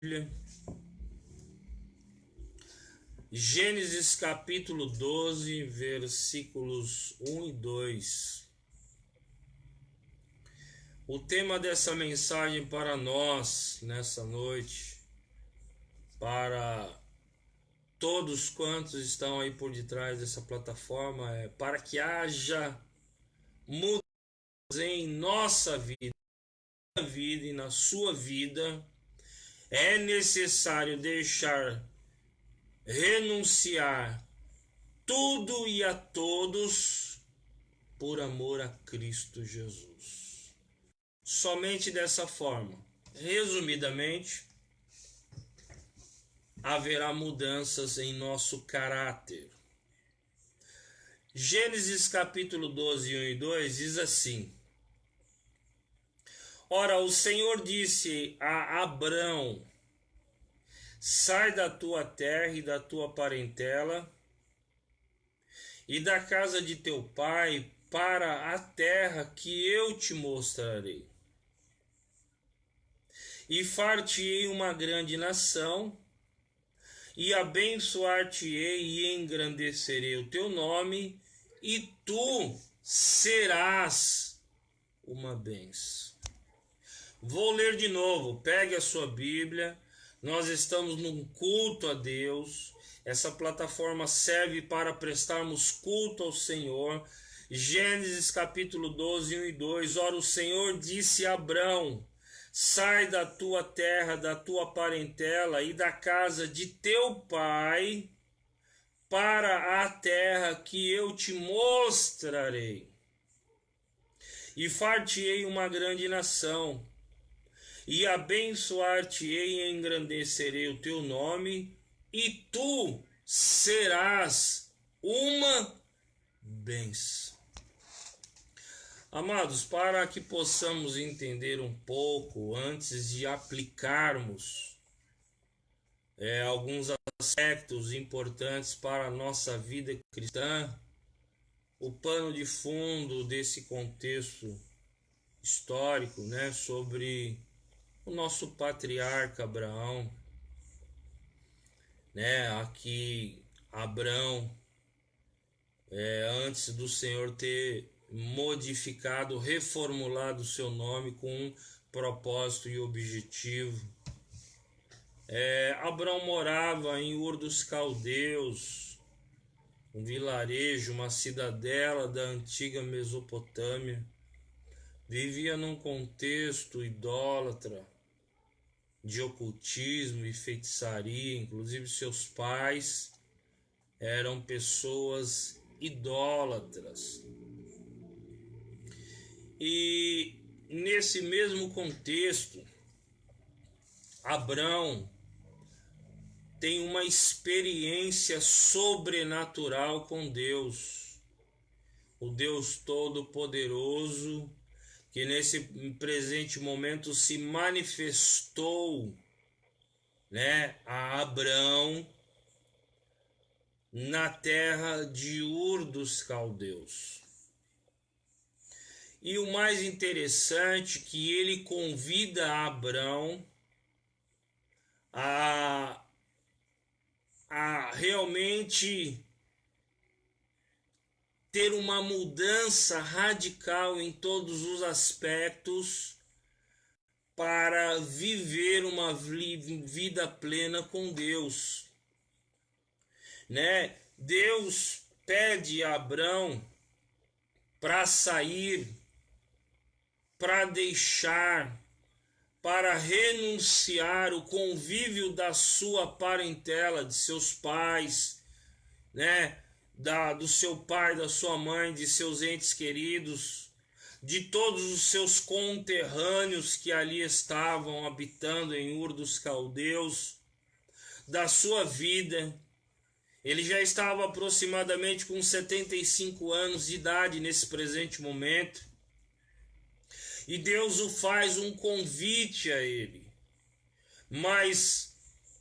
Bíblia. Gênesis capítulo 12, versículos 1 e 2. O tema dessa mensagem para nós nessa noite, para todos quantos estão aí por detrás dessa plataforma, é para que haja mudanças em nossa vida e na sua vida. É necessário renunciar tudo e a todos por amor a Cristo Jesus. Somente dessa forma, resumidamente, haverá mudanças em nosso caráter. Gênesis capítulo 12, 1 e 2 diz assim: Ora, o Senhor disse a Abrão: sai da tua terra e da tua parentela e da casa de teu pai para a terra que eu te mostrarei. E far-te-ei uma grande nação, e abençoar-te-ei e engrandecerei o teu nome, e tu serás uma bênção. Vou ler de novo, pegue a sua Bíblia. Nós estamos num culto a Deus. Essa plataforma serve para prestarmos culto ao Senhor. Gênesis capítulo 12, 1 e 2. Ora, o Senhor disse a Abrão: sai da tua terra, da tua parentela e da casa de teu pai para a terra que eu te mostrarei. E far-te-ei uma grande nação, e abençoar-te-ei e engrandecerei o teu nome, e tu serás uma bênção. Amados, para que possamos entender um pouco, antes de aplicarmos alguns aspectos importantes para a nossa vida cristã, o pano de fundo desse contexto histórico, sobre o nosso patriarca Abraão, aqui Abrão, antes do Senhor ter modificado, reformulado o seu nome com um propósito e objetivo. Abrão morava em Ur dos Caldeus, um vilarejo, uma cidadela da antiga Mesopotâmia. Vivia num contexto idólatra, de ocultismo e feitiçaria. Inclusive seus pais eram pessoas idólatras. E nesse mesmo contexto, Abrão tem uma experiência sobrenatural com Deus, o Deus Todo-Poderoso, que nesse presente momento se manifestou, a Abrão na terra de Ur dos Caldeus. E o mais interessante é que ele convida Abrão a realmente ter uma mudança radical em todos os aspectos para viver uma vida plena com Deus. Deus pede a Abrão para sair, para deixar, para renunciar o convívio da sua parentela, de seus pais, do seu pai, da sua mãe, de seus entes queridos, de todos os seus conterrâneos que ali estavam habitando em Ur dos Caldeus, da sua vida. Ele já estava aproximadamente com 75 anos de idade nesse presente momento. E Deus o faz um convite a ele. Mas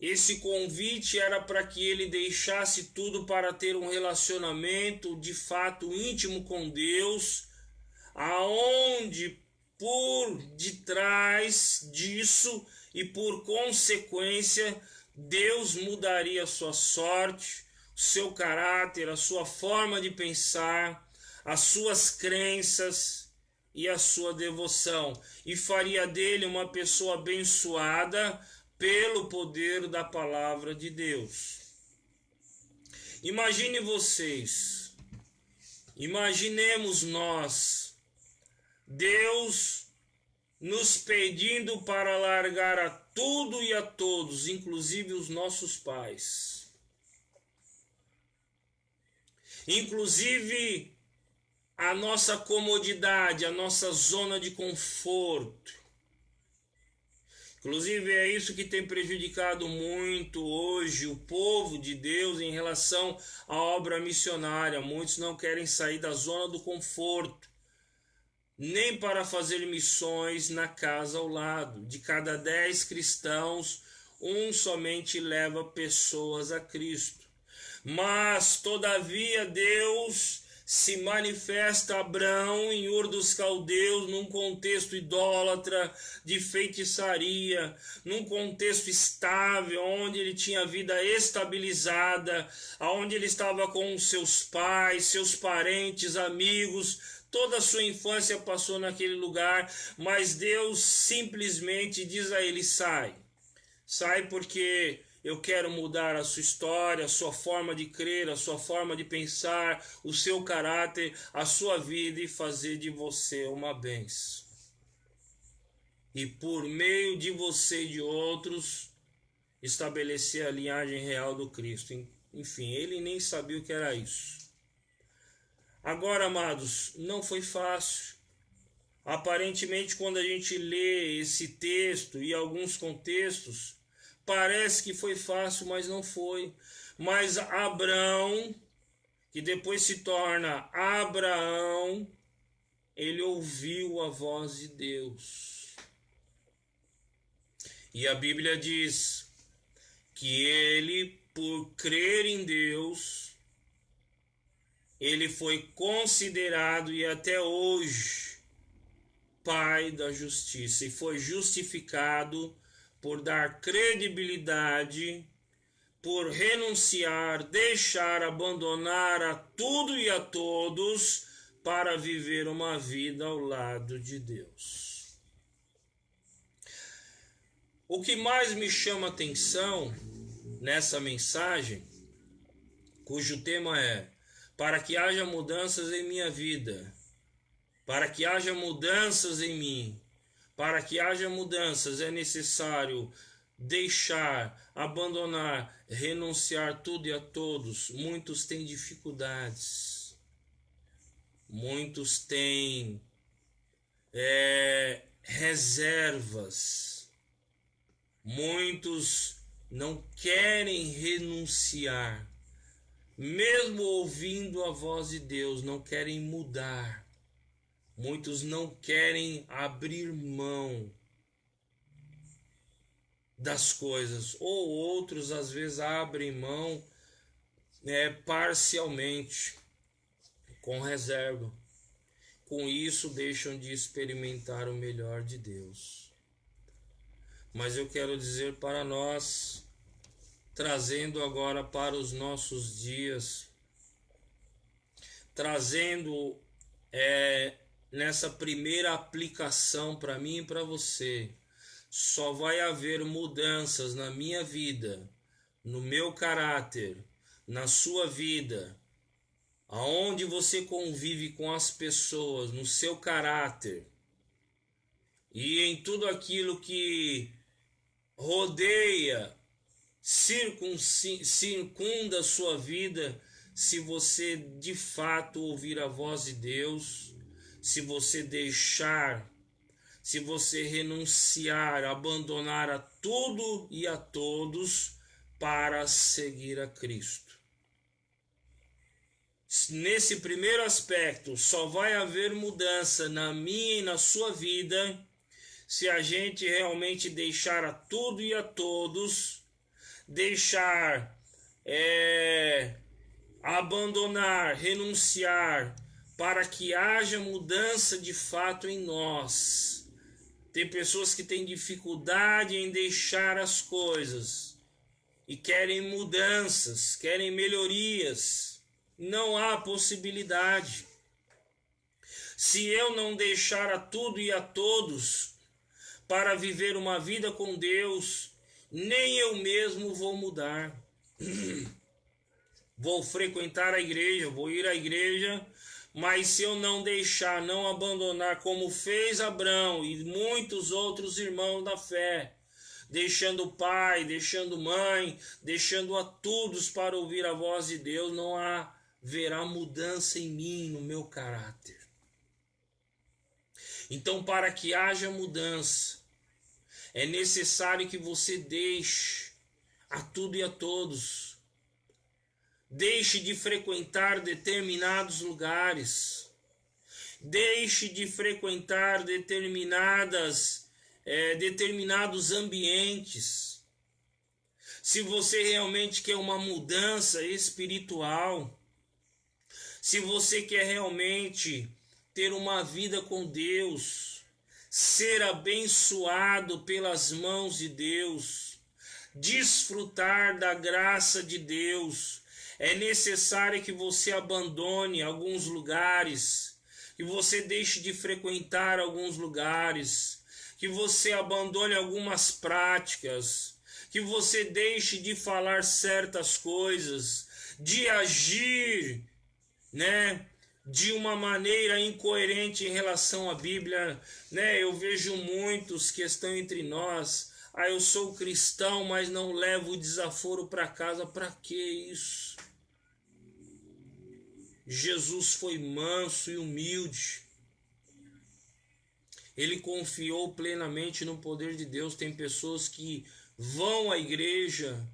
esse convite era para que ele deixasse tudo para ter um relacionamento de fato íntimo com Deus, aonde por detrás disso e por consequência, Deus mudaria a sua sorte, o seu caráter, a sua forma de pensar, as suas crenças e a sua devoção, e faria dele uma pessoa abençoada pelo poder da palavra de Deus. Imagine vocês, imaginemos nós, Deus nos pedindo para largar a tudo e a todos, inclusive os nossos pais, inclusive a nossa comodidade, a nossa zona de conforto. Inclusive é isso que tem prejudicado muito hoje o povo de Deus em relação à obra missionária. Muitos não querem sair da zona do conforto, nem para fazer missões na casa ao lado. De cada 10 cristãos, um somente leva pessoas a Cristo. Mas, todavia, Deus se manifesta a Abrão em Ur dos Caldeus, num contexto idólatra, de feitiçaria, num contexto estável, onde ele tinha a vida estabilizada, onde ele estava com seus pais, seus parentes, amigos. Toda a sua infância passou naquele lugar, mas Deus simplesmente diz a ele: sai. Sai porque eu quero mudar a sua história, a sua forma de crer, a sua forma de pensar, o seu caráter, a sua vida, e fazer de você uma bênção. E por meio de você e de outros, estabelecer a linhagem real do Cristo. Enfim, ele nem sabia o que era isso. Agora, amados, não foi fácil. Aparentemente, quando a gente lê esse texto e alguns contextos, parece que foi fácil, mas não foi. Mas Abrão, que depois se torna Abraão, ele ouviu a voz de Deus. E a Bíblia diz que ele, por crer em Deus, ele foi considerado e até hoje pai da justiça, e foi justificado por dar credibilidade, por renunciar, deixar, abandonar a tudo e a todos para viver uma vida ao lado de Deus. O que mais me chama a atenção nessa mensagem, cujo tema é: para que haja mudanças em minha vida, para que haja mudanças em mim, para que haja mudanças é necessário deixar, abandonar, renunciar tudo e a todos. Muitos têm dificuldades, muitos têm reservas, muitos não querem renunciar, mesmo ouvindo a voz de Deus, não querem mudar. Muitos não querem abrir mão das coisas, ou outros às vezes abrem mão parcialmente, com reserva. Com isso deixam de experimentar o melhor de Deus. Mas eu quero dizer para nós, trazendo agora para os nossos dias, trazendo nessa primeira aplicação para mim e para você, só vai haver mudanças na minha vida, no meu caráter, na sua vida, aonde você convive com as pessoas, no seu caráter e em tudo aquilo que rodeia, circunda a sua vida, se você de fato ouvir a voz de Deus, se você deixar, se você renunciar, abandonar a tudo e a todos para seguir a Cristo. Nesse primeiro aspecto, só vai haver mudança na minha e na sua vida se a gente realmente deixar a tudo e a todos, deixar, abandonar, renunciar, para que haja mudança de fato em nós. Tem pessoas que têm dificuldade em deixar as coisas e querem mudanças, querem melhorias. Não há possibilidade. Se eu não deixar a tudo e a todos para viver uma vida com Deus, nem eu mesmo vou mudar. Vou frequentar a igreja, vou ir à igreja, mas se eu não deixar, não abandonar, como fez Abraão e muitos outros irmãos da fé, deixando pai, deixando mãe, deixando a todos para ouvir a voz de Deus, não haverá mudança em mim, no meu caráter. Então, para que haja mudança, é necessário que você deixe a tudo e a todos. Deixe de frequentar determinados lugares. Deixe de frequentar determinados ambientes. Se você realmente quer uma mudança espiritual, se você quer realmente ter uma vida com Deus, ser abençoado pelas mãos de Deus, desfrutar da graça de Deus, é necessário que você abandone alguns lugares, que você deixe de frequentar alguns lugares, que você abandone algumas práticas, que você deixe de falar certas coisas, de agir, de uma maneira incoerente em relação à Bíblia, Eu vejo muitos que estão entre nós. Eu sou cristão, mas não levo o desaforo para casa. Para que isso? Jesus foi manso e humilde. Ele confiou plenamente no poder de Deus. Tem pessoas que vão à igreja,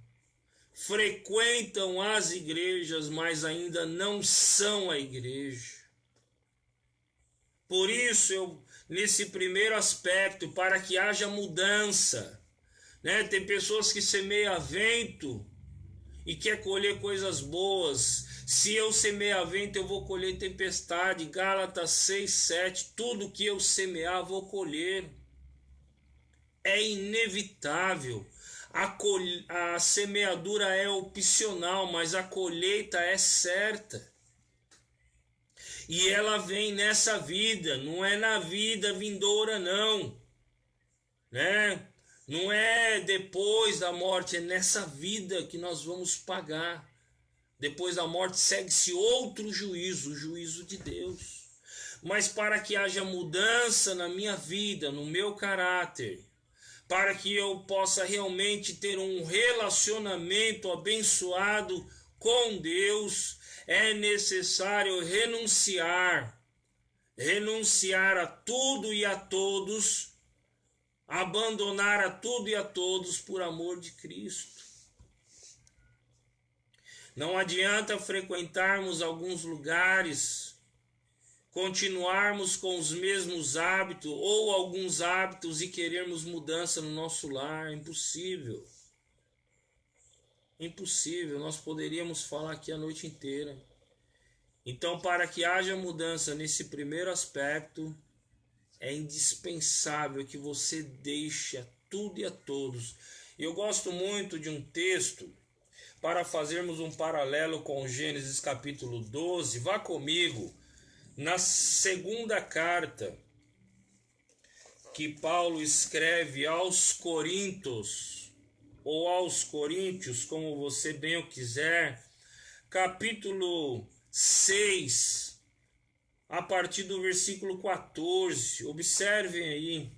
frequentam as igrejas, mas ainda não são a igreja. Por isso, nesse primeiro aspecto, para que haja mudança, tem pessoas que semeiam vento e quer colher coisas boas. Se eu semear vento, eu vou colher tempestade. Gálatas 6:7. Tudo que eu semear, vou colher. É inevitável. A semeadura é opcional, mas a colheita é certa. E ela vem nessa vida, não é na vida vindoura, não. Não é depois da morte, é nessa vida que nós vamos pagar. Depois da morte segue-se outro juízo, o juízo de Deus. Mas para que haja mudança na minha vida, no meu caráter, para que eu possa realmente ter um relacionamento abençoado com Deus, é necessário renunciar a tudo e a todos, abandonar a tudo e a todos por amor de Cristo. Não adianta frequentarmos alguns lugares, continuarmos com os mesmos hábitos ou alguns hábitos e querermos mudança no nosso lar. Impossível. Impossível. Nós poderíamos falar aqui a noite inteira. Então, para que haja mudança nesse primeiro aspecto, é indispensável que você deixe a tudo e a todos. Eu gosto muito de um texto, para fazermos um paralelo com Gênesis capítulo 12, vá comigo na segunda carta que Paulo escreve aos Coríntios, ou aos Coríntios, como você bem o quiser, capítulo 6, a partir do versículo 14, observem aí.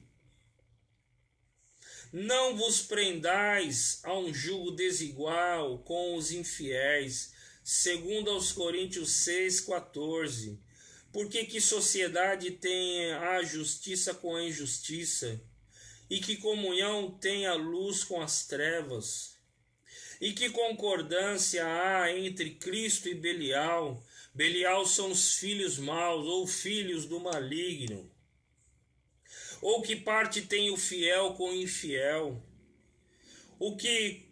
Não vos prendais a um jugo desigual com os infiéis, segundo aos Coríntios 6:14. Porque que sociedade tem a justiça com a injustiça? E que comunhão tem a luz com as trevas? E que concordância há entre Cristo e Belial? Belial são os filhos maus, ou filhos do maligno. Ou que parte tem o fiel com o infiel? O que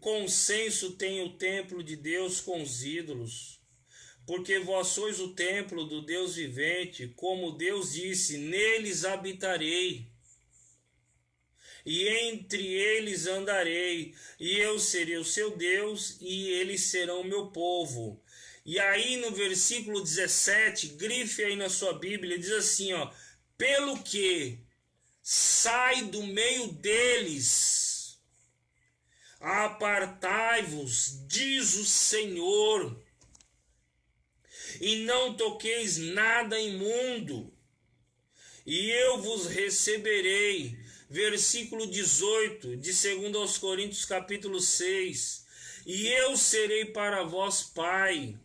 consenso tem o templo de Deus com os ídolos? Porque vós sois o templo do Deus vivente, como Deus disse, neles habitarei. e entre eles andarei, e eu serei o seu Deus, e eles serão o meu povo. E aí no versículo 17, grife aí na sua Bíblia, diz assim, ó: pelo que sai do meio deles, apartai-vos, diz o Senhor, e não toqueis nada imundo, e eu vos receberei. Versículo 18 de 2 Coríntios capítulo 6. E eu serei para vós pai,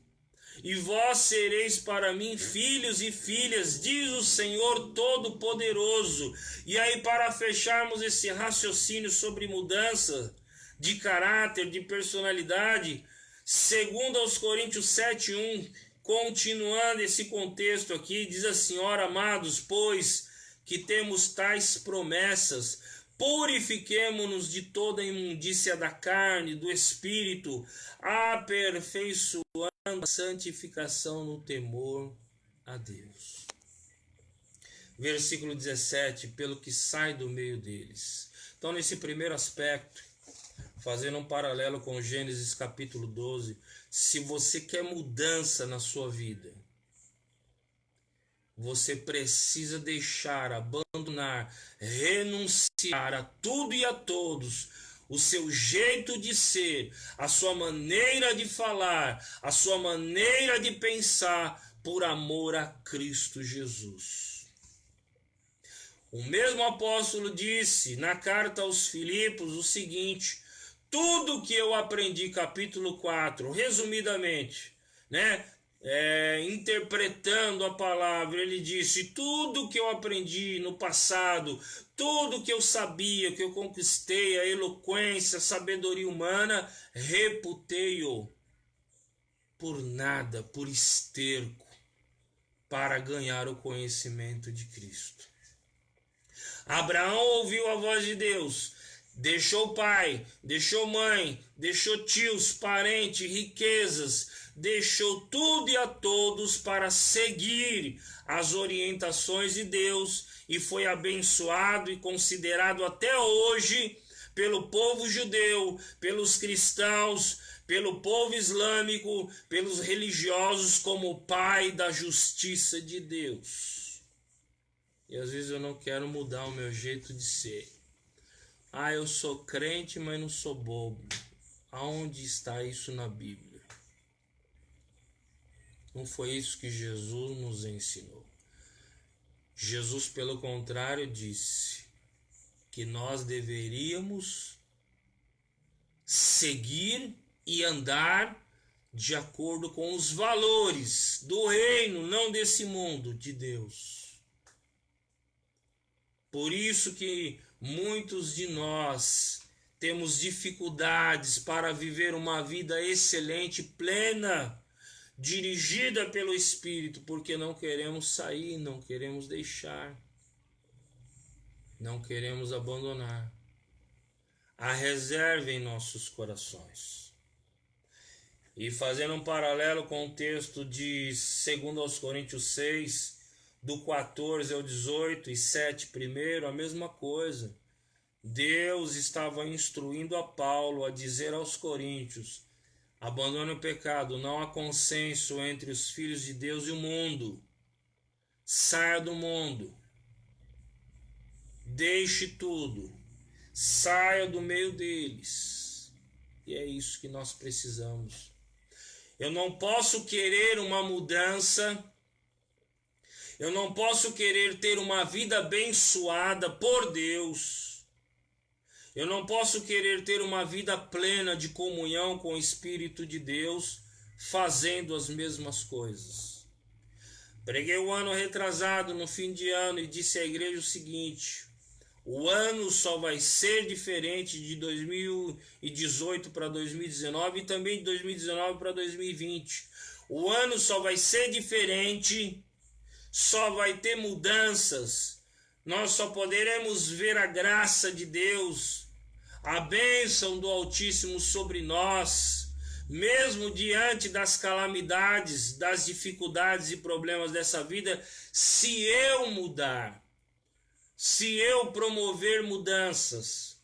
e vós sereis para mim filhos e filhas, diz o Senhor Todo-Poderoso. E aí, para fecharmos esse raciocínio sobre mudança de caráter, de personalidade, 2 Coríntios 7:1, continuando esse contexto aqui, diz assim: ora, amados, pois que temos tais promessas, purifiquemo-nos de toda a imundícia da carne, do espírito, aperfeiçoando a santificação no temor a Deus. Versículo 17, pelo que sai do meio deles. Então, nesse primeiro aspecto, fazendo um paralelo com Gênesis capítulo 12, se você quer mudança na sua vida, você precisa deixar, abandonar, renunciar a tudo e a todos, o seu jeito de ser, a sua maneira de falar, a sua maneira de pensar, por amor a Cristo Jesus. O mesmo apóstolo disse na carta aos Filipos o seguinte: tudo que eu aprendi, capítulo 4, resumidamente, né? Interpretando a palavra, ele disse: tudo que eu aprendi no passado, tudo que eu sabia, que eu conquistei, a eloquência, a sabedoria humana, reputei-o por nada, por esterco, para ganhar o conhecimento de Cristo. Abraão ouviu a voz de Deus, deixou pai, deixou mãe, deixou tios, parentes, riquezas, deixou tudo e a todos para seguir as orientações de Deus, e foi abençoado e considerado até hoje pelo povo judeu, pelos cristãos, pelo povo islâmico, pelos religiosos, como o pai da justiça de Deus. E às vezes eu não quero mudar o meu jeito de ser. Eu sou crente, mas não sou bobo. Aonde está isso na Bíblia? Não foi isso que Jesus nos ensinou. Jesus, pelo contrário, disse que nós deveríamos seguir e andar de acordo com os valores do reino, não desse mundo, de Deus. Por isso que muitos de nós temos dificuldades para viver uma vida excelente, plena, dirigida pelo Espírito, porque não queremos sair, não queremos deixar, não queremos abandonar a reserva em nossos corações. E fazendo um paralelo com o texto de 2 Coríntios 6, do 14 ao 18 e 7 primeiro, a mesma coisa. Deus estava instruindo a Paulo a dizer aos coríntios: abandone o pecado, não há consenso entre os filhos de Deus e o mundo. Saia do mundo. Deixe tudo. Saia do meio deles. E é isso que nós precisamos. Eu não posso querer uma mudança. Eu não posso querer ter uma vida abençoada por Deus. Eu não posso querer ter uma vida plena de comunhão com o Espírito de Deus, fazendo as mesmas coisas. Preguei o ano retrasado, no fim de ano, e disse à igreja o seguinte: o ano só vai ser diferente de 2018 para 2019 e também de 2019 para 2020. O ano só vai ser diferente, só vai ter mudanças. Nós só poderemos ver a graça de Deus, a bênção do Altíssimo sobre nós, mesmo diante das calamidades, das dificuldades e problemas dessa vida, se eu mudar, se eu promover mudanças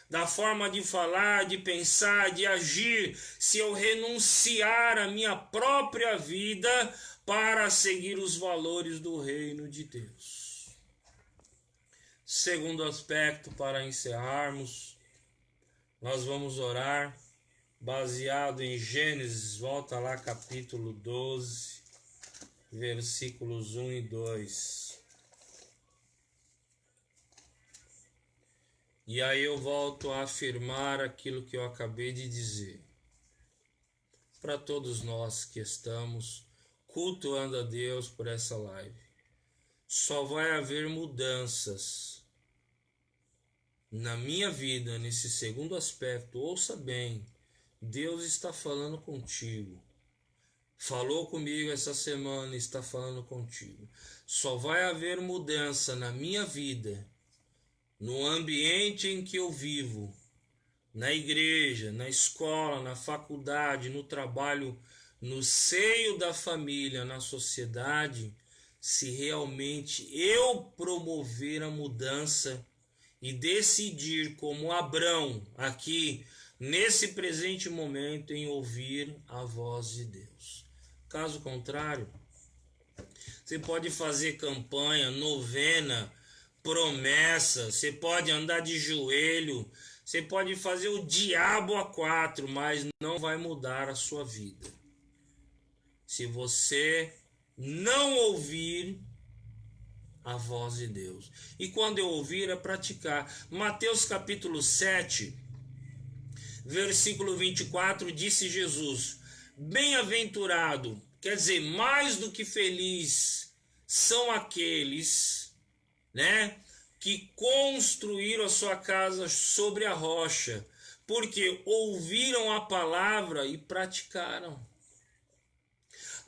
da forma de falar, de pensar, de agir, se eu renunciar à minha própria vida para seguir os valores do reino de Deus. Segundo aspecto, para encerrarmos, nós vamos orar baseado em Gênesis, volta lá capítulo 12, versículos 1 e 2. E aí eu volto a afirmar aquilo que eu acabei de dizer. Para todos nós que estamos cultuando a Deus por essa live, só vai haver mudanças na minha vida, nesse segundo aspecto. Ouça bem, Deus está falando contigo. Falou comigo essa semana, está falando contigo. Só vai haver mudança na minha vida, no ambiente em que eu vivo, na igreja, na escola, na faculdade, no trabalho, no seio da família, na sociedade, se realmente eu promover a mudança e decidir, como Abrão, aqui, nesse presente momento, em ouvir a voz de Deus. Caso contrário, você pode fazer campanha, novena, promessa, você pode andar de joelho, você pode fazer o diabo a quatro, mas não vai mudar a sua vida. Se você não ouvir a voz de Deus. E quando eu ouvir, é praticar. Mateus capítulo 7, versículo 24, disse Jesus: bem-aventurado, quer dizer, mais do que feliz, são aqueles, né, que construíram a sua casa sobre a rocha, porque ouviram a palavra e praticaram.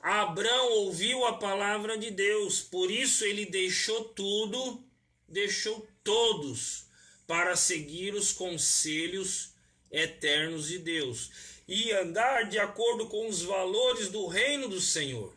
Abrão ouviu a palavra de Deus, por isso ele deixou tudo, deixou todos, para seguir os conselhos eternos de Deus e andar de acordo com os valores do reino do Senhor.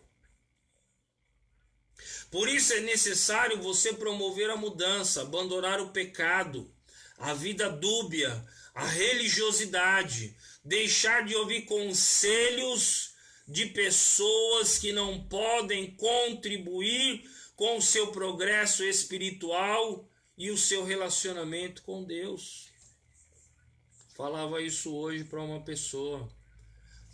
Por isso é necessário você promover a mudança, abandonar o pecado, a vida dúbia, a religiosidade, deixar de ouvir conselhos de pessoas que não podem contribuir com o seu progresso espiritual e o seu relacionamento com Deus. Falava isso hoje para uma pessoa.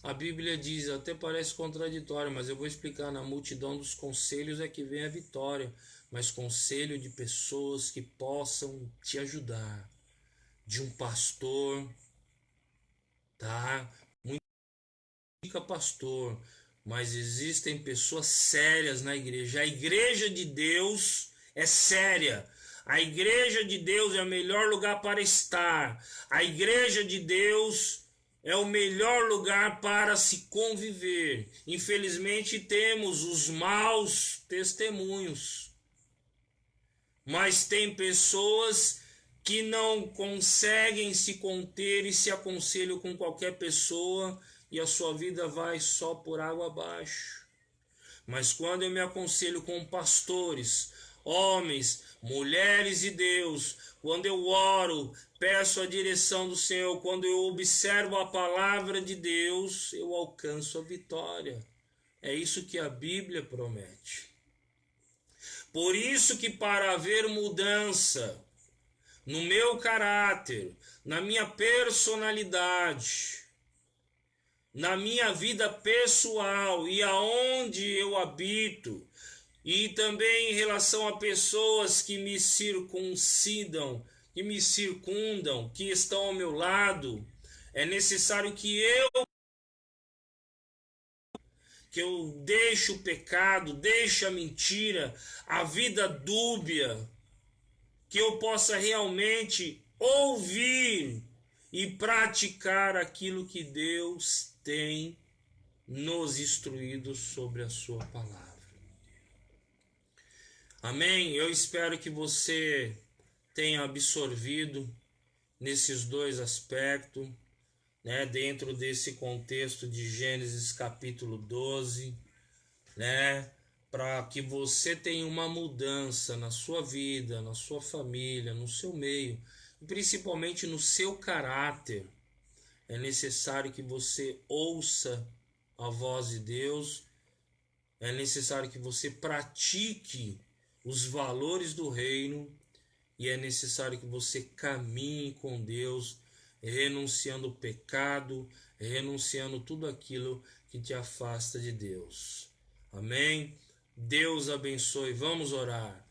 A Bíblia diz, até parece contraditório, mas eu vou explicar: na multidão dos conselhos é que vem a vitória, mas conselho de pessoas que possam te ajudar, de um pastor, tá? Muito pastor, mas existem pessoas sérias na igreja. A igreja de Deus é séria. A igreja de Deus é o melhor lugar para estar. A igreja de Deus é o melhor lugar para se conviver. Infelizmente temos os maus testemunhos, mas tem pessoas que não conseguem se conter e se aconselham com qualquer pessoa e a sua vida vai só por água abaixo. Mas quando eu me aconselho com pastores, homens, mulheres de Deus, quando eu oro, peço a direção do Senhor, quando eu observo a palavra de Deus, eu alcanço a vitória. É isso que a Bíblia promete. Por isso que para haver mudança no meu caráter, na minha personalidade, na minha vida pessoal e aonde eu habito, e também em relação a pessoas que me circuncidam, que me circundam, que estão ao meu lado, é necessário que eu deixe o pecado, deixe a mentira, a vida dúbia, que eu possa realmente ouvir e praticar aquilo que Deus tem nos instruído sobre a sua palavra. Amém? Eu espero que você tenha absorvido nesses dois aspectos, né, dentro desse contexto de Gênesis capítulo 12, né, para que você tenha uma mudança na sua vida, na sua família, no seu meio, e principalmente no seu caráter, é necessário que você ouça a voz de Deus, é necessário que você pratique os valores do reino e é necessário que você caminhe com Deus, renunciando o pecado, renunciando tudo aquilo que te afasta de Deus. Amém? Deus abençoe. Vamos orar.